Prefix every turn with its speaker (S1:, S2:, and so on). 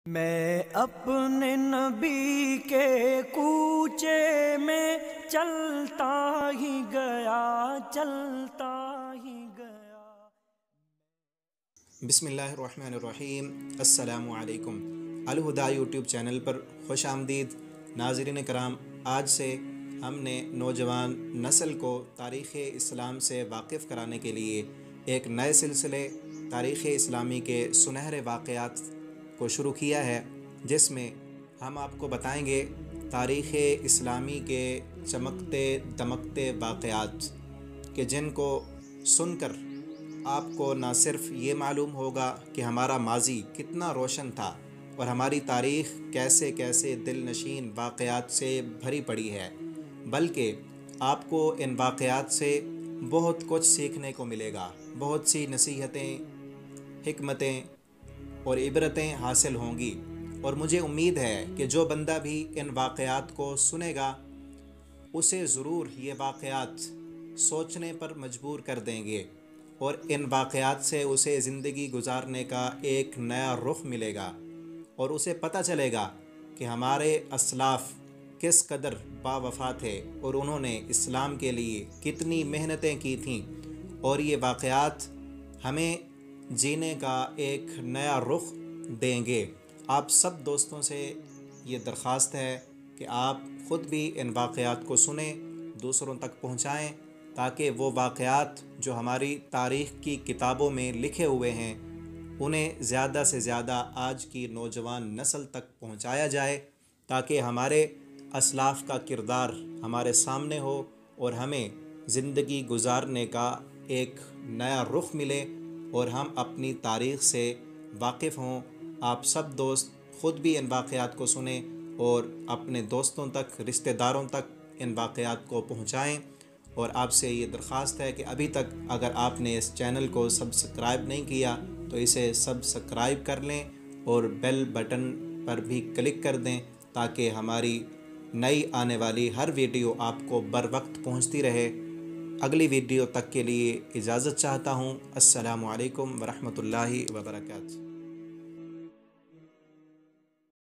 S1: میں اپنے نبی کے کوچے میں چلتا ہی گیا
S2: بسم اللہ الرحمن الرحیم۔ السلام علیکم۔ الہدیٰ یوٹیوب چینل پر خوش آمدید ناظرین کرام۔ آج سے ہم نے نوجوان نسل کو تاریخ اسلام سے واقف کرانے کے لیے ایک نئے سلسلے تاریخ اسلامی کے سنہرے واقعات کو شروع کیا ہے، جس میں ہم آپ کو بتائیں گے تاریخ اسلامی کے چمکتے دمکتے واقعات کہ جن کو سن کر آپ کو نہ صرف یہ معلوم ہوگا کہ ہمارا ماضی کتنا روشن تھا اور ہماری تاریخ کیسے کیسے دل نشین واقعات سے بھری پڑی ہے، بلکہ آپ کو ان واقعات سے بہت کچھ سیکھنے کو ملے گا، بہت سی نصیحتیں، حکمتیں اور عبرتیں حاصل ہوں گی۔ اور مجھے امید ہے کہ جو بندہ بھی ان واقعات کو سنے گا اسے ضرور یہ واقعات سوچنے پر مجبور کر دیں گے، اور ان واقعات سے اسے زندگی گزارنے کا ایک نیا رخ ملے گا، اور اسے پتہ چلے گا کہ ہمارے اسلاف کس قدر باوفا تھے اور انہوں نے اسلام کے لیے کتنی محنتیں کی تھیں، اور یہ واقعات ہمیں جینے کا ایک نیا رخ دیں گے۔ آپ سب دوستوں سے یہ درخواست ہے کہ آپ خود بھی ان واقعات کو سنیں، دوسروں تک پہنچائیں، تاکہ وہ واقعات جو ہماری تاریخ کی کتابوں میں لکھے ہوئے ہیں انہیں زیادہ سے زیادہ آج کی نوجوان نسل تک پہنچایا جائے، تاکہ ہمارے اسلاف کا کردار ہمارے سامنے ہو اور ہمیں زندگی گزارنے کا ایک نیا رخ ملے اور ہم اپنی تاریخ سے واقف ہوں۔ آپ سب دوست خود بھی ان واقعات کو سنیں اور اپنے دوستوں تک، رشتہ داروں تک ان واقعات کو پہنچائیں، اور آپ سے یہ درخواست ہے کہ ابھی تک اگر آپ نے اس چینل کو سبسکرائب نہیں کیا تو اسے سبسکرائب کر لیں اور بیل بٹن پر بھی کلک کر دیں، تاکہ ہماری نئی آنے والی ہر ویڈیو آپ کو بر وقت پہنچتی رہے۔ اگلی ویڈیو تک کے لیے اجازت چاہتا ہوں۔ السلام علیکم ورحمۃ اللہ وبرکاتہ۔